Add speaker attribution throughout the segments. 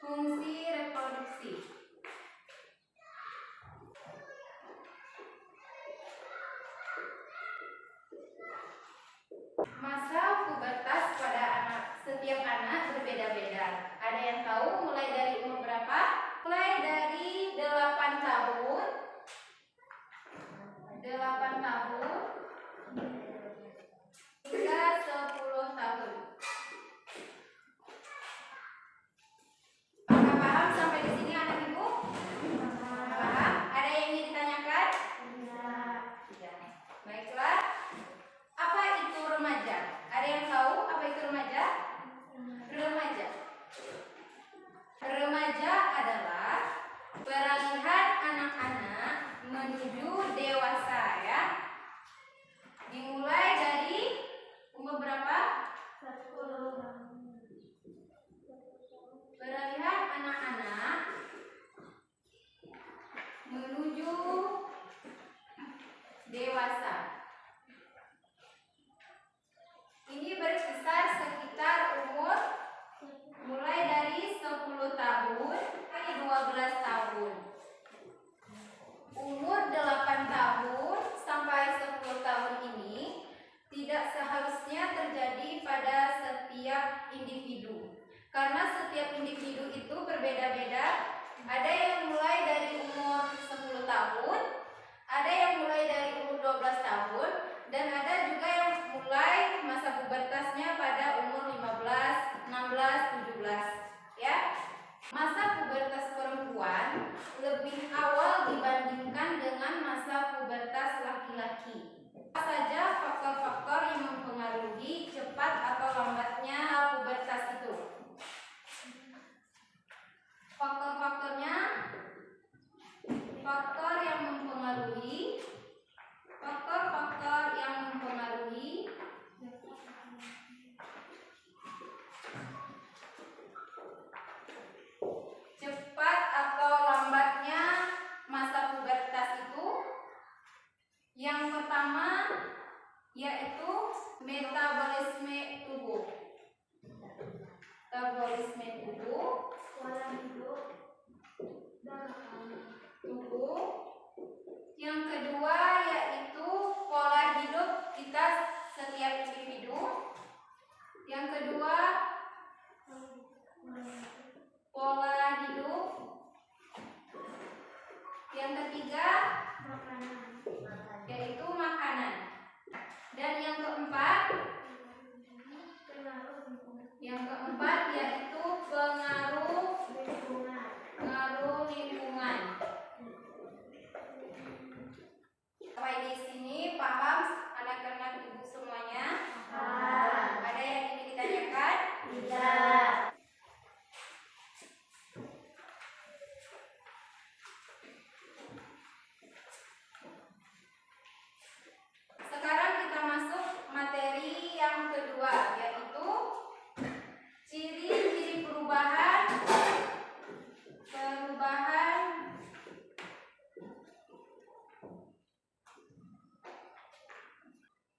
Speaker 1: Fungsi reproduksi. Masa pubertas pada setiap anak berbeda-beda. Ada yang tahu mulai dari umur berapa? Mulai dari 8 tahun hingga 10 tahun. Apakah paham sampai di sini anak ibu? Paham? Ada yang ingin ditanyakan? Tidak. Baiklah. Apa itu remaja? Ada yang tahu apa itu remaja? Remaja adalah peralihan anak-anak menuju dewasa, ya. Dimulai dari umur berapa? 10. Peralihan anak-anak menuju dewasa. Ini berkisar sekitar umur mulai dari 10 tahun sampai 12 tahun. Umur 8 tahun sampai 10 tahun ini tidak seharusnya terjadi pada setiap individu. Karena setiap individu itu berbeda-beda. Ada yang mulai dari umur 10 tahun, ada yang mulai dari umur 12 tahun, dan ada juga yang mulai masa pubertasnya pada umur 15, 16, 17, ya. Masa pubertas perempuan lebih awal dibandingkan dengan masa pubertas laki-laki. Apa saja faktor-faktor yang mempengaruhi cepat atau lambatnya pubertas itu? Faktor-faktornya, faktor yang mempengaruhi cepat atau lambatnya masa pubertas itu, yang pertama yaitu metabolisme tubuh. Pola hidup tubuh. Yang kedua yaitu pola hidup kita setiap individu. Yang kedua pola hidup. Yang ketiga yaitu makanan. Dan yang keempat yaitu pengaruh lingkungan. Sampai di sini paham anak-anak ibu semuanya? Ada yang ingin ditanyakan? Tidak. Sekarang kita masuk materi yang kedua, yaitu ciri-ciri perubahan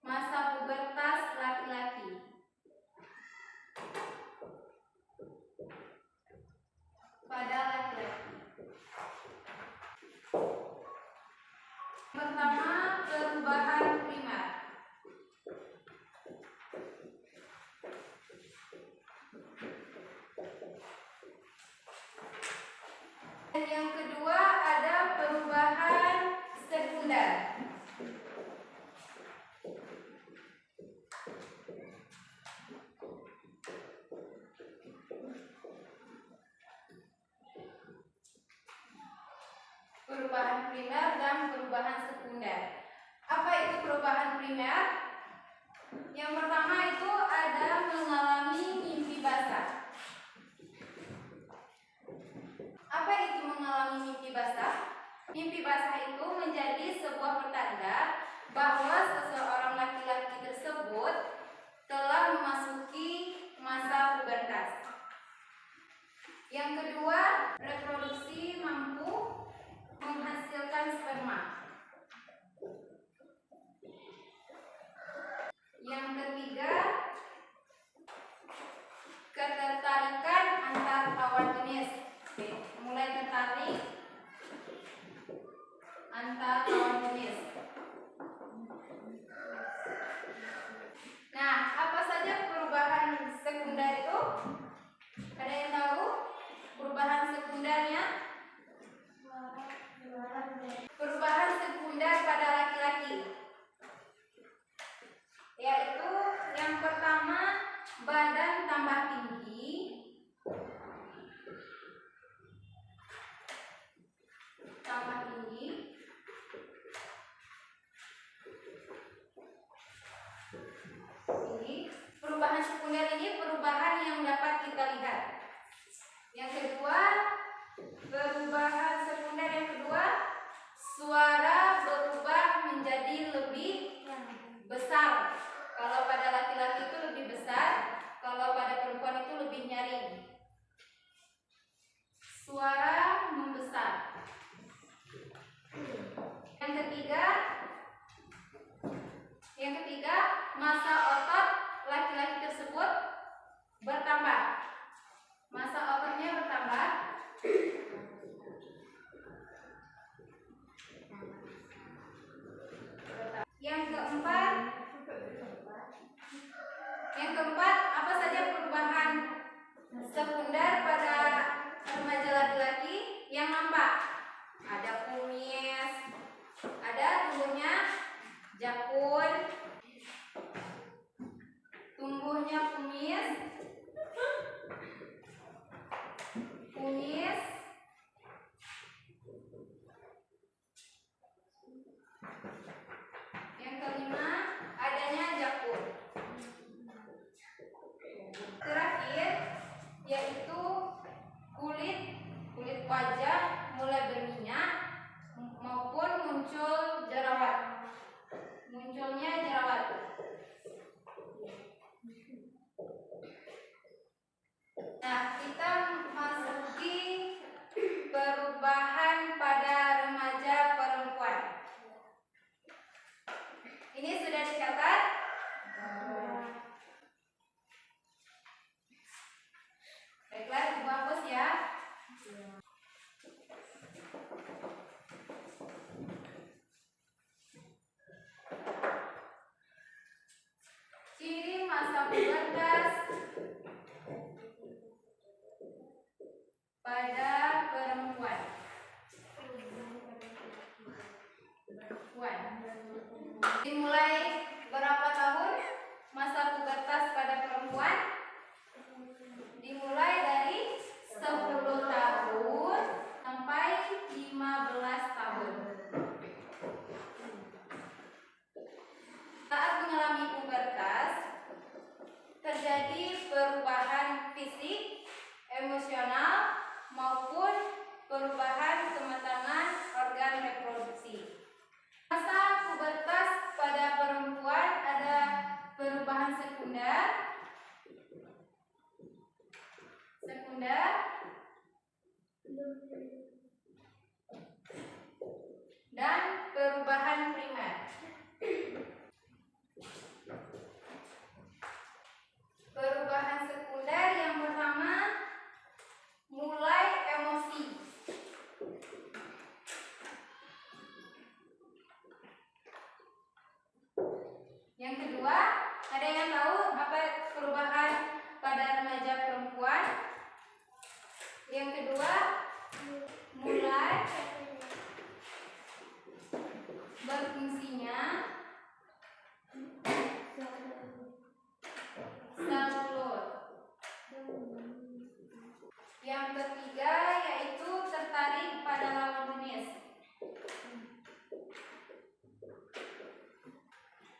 Speaker 1: masa pubertas laki-laki. Pada laki-laki. Pertama, perubahan primer. Dan yang kedua ada perubahan sekunder. Perubahan primer dan perubahan sekunder. Apa itu perubahan primer? Yang pertama itu ada mengalami mimpi basah. Apa itu mengalami mimpi basah? Mimpi basah itu menjadi sebuah pertanda bahwa seseorang laki-laki tersebut telah memasuki masa pubertas. Yang kedua, reproduksi mampu menghasilkan sperma. Yang ketiga, ketertarikan antar lawan jenis. sekundernya? Perubahan sekunder pada laki-laki yaitu yang pertama, badan tambah tinggi. Perubahan sekunder ini perubahan yang dapat kita lihat. Yang kedua, perubahan sekunder yang kedua, suara berubah menjadi lebih besar. Kalau pada laki-laki itu lebih besar, kalau pada perempuan itu lebih nyaring. Suara membesar. Yang ketiga, massa otot laki-laki tersebut bertambah. Massa ototnya bertambah. Yang keempat, apa saja perubahan sekunder pada remaja laki-laki yang nampak? Ada kumis, ada tumbuhnya jakun, tumbuhnya kumis, yang kelima, adanya jakun. Terakhir, yaitu kulit wajah mulai berminyak maupun muncul jerawat. Munculnya jerawat. Nah, kita masuki perubahan pada remaja perempuan. Ini sudah dicatat? Baiklah, Ibu hapus ya. Ciri masa pubertas pada perempuan. Dimulai berapa tahun masa pubertas pada perempuan? Dimulai dari 10 tahun sampai 15 tahun. Saat mengalami pubertas, terjadi perubahan fisik, emosional, maupun perubahan kematangan organ reproduksi. Masa pubertas pada perempuan ada perubahan sekunder dan perubahan primer. Perubahan sekunder yang pertama, mulai emosi. Yang kedua, ada yang tahu apa perubahan pada remaja perempuan? Yang kedua, mulai berfungsinya sel telur. Yang ketiga yaitu tertarik pada lawan jenis.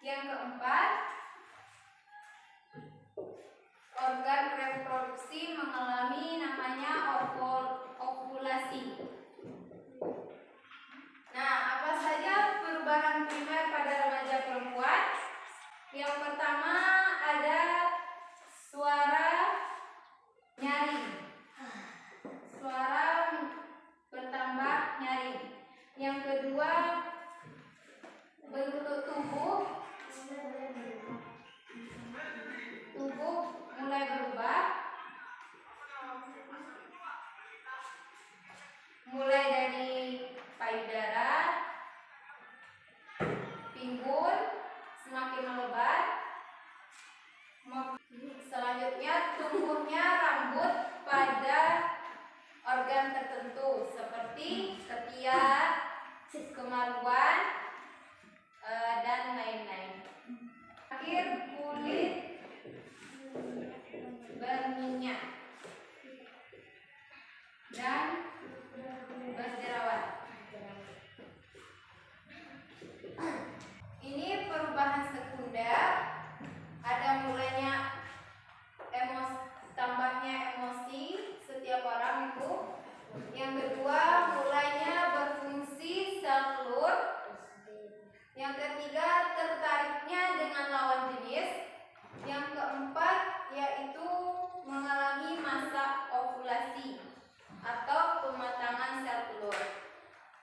Speaker 1: Yang keempat, organ reproduksi mengalami namanya ovulasi. Nah, apa saja perubahan primer pada remaja perempuan? Yang pertama ada suara nyaring. Suara bertambah nyaring. Yang kedua, bentuk tubuh mulai berubah, mulai dari payudara, pinggul semakin melebar. Selanjutnya tumbuhnya rambut pada organ tertentu. seperti setia, kemaluan, dan lain-lain. Akhir, kulit berminyak dan berjerawat. Ini perubahan sekunder, ada mulanya tambahnya emosi setiap orang itu. Yang kedua, mulainya berfungsi sel telur. Yang ketiga, tertariknya dengan lawan jenis. Yang keempat, yaitu mengalami masa ovulasi atau pematangan sel telur.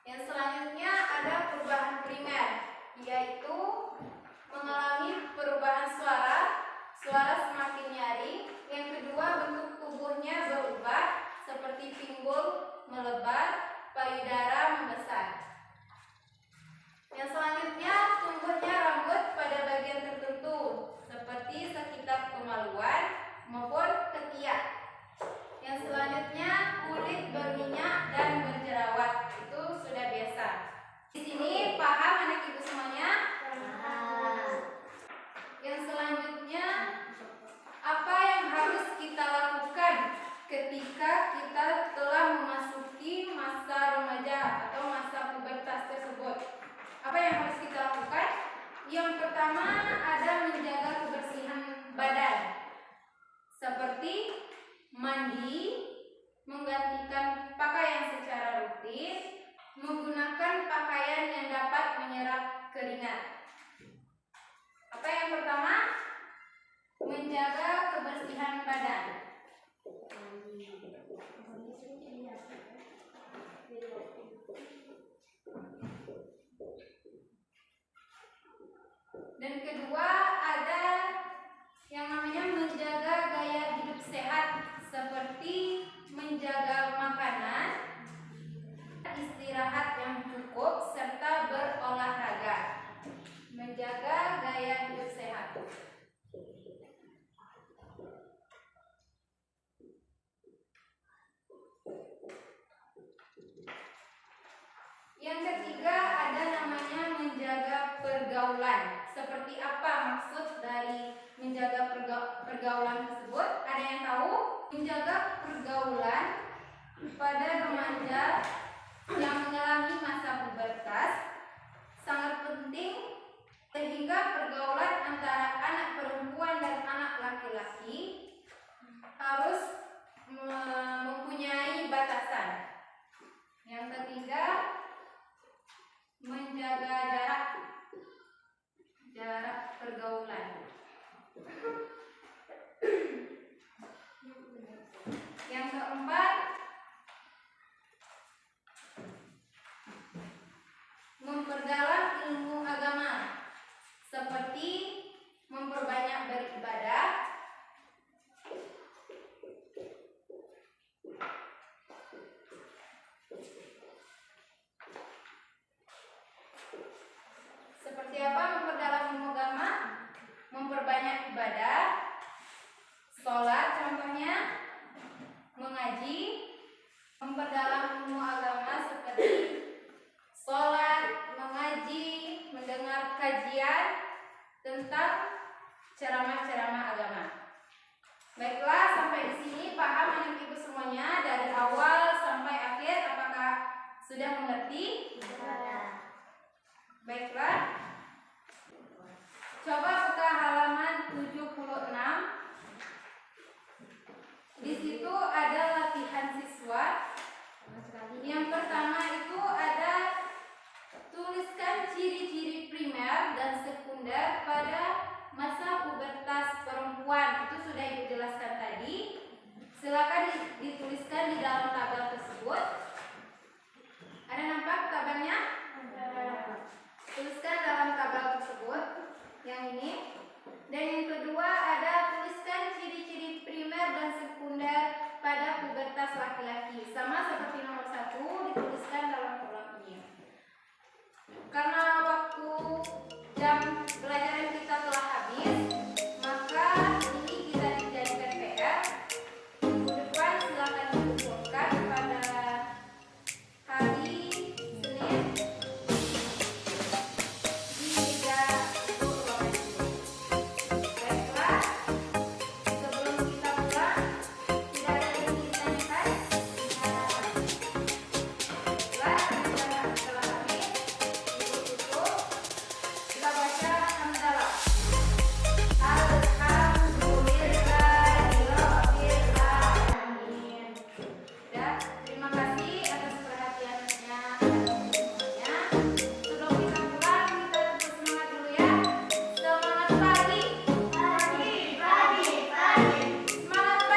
Speaker 1: Yang selanjutnya ada perubahan primer, yaitu mengalami perubahan suara semakin nyaring. Yang kedua, bentuk tubuhnya berubah seperti pinggul melebar, payudara membesar. Yang selanjutnya, tumbuhnya rambut pada bagian tertentu seperti sekitar kemaluan maupun ketiak. Yang selanjutnya, kulit berminyak dan berjerawat. Itu sudah biasa. Di sini paham anak ibu semuanya? Yang selanjutnya, apa yang harus kita lakukan ketika kita telah memasuki masa remaja atau masa pubertas tersebut? Apa yang harus kita lakukan? Yang pertama ada menjaga kebersihan badan, seperti mandi, menggantikan pakaian secara rutin, menggunakan pakaian yang dapat menyerap keringat. Apa yang pertama? Menjaga kebersihan badan. Dan kedua ada yang namanya menjaga gaya hidup sehat, seperti menjaga makanan, istirahat yang cukup, serta berolahraga. Menjaga gaya hidup sehat. Yang ketiga ada namanya menjaga pergaulan. Seperti apa maksud dari menjaga pergaulan tersebut? Ada yang tahu? Menjaga pergaulan pada remaja yang mengalami masa pubertas sangat penting, sehingga pergaulan antara anak perempuan dan anak laki-laki harus mempunyai batasan. Yang ketiga, menjaga jarak pergaulan. Yang keempat, memperdalam ilmu agama, seperti memperbanyak beribadah, seperti apa memperdalam ilmu agama? Memperbanyak ibadah, sholat contohnya, mengaji. Memperdalam ilmu agama seperti sholat, mengaji, mendengar kajian tentang ceramah-ceramah agama. Baiklah, sampai di sini paham anak ibu semuanya dari awal sampai akhir? Apakah sudah mengerti? Baiklah, coba buka halaman 76. Di situ ada latihan siswa.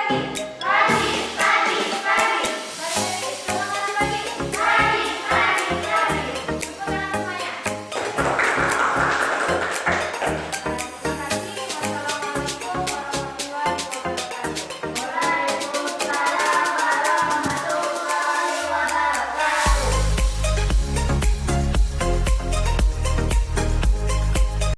Speaker 1: lagi.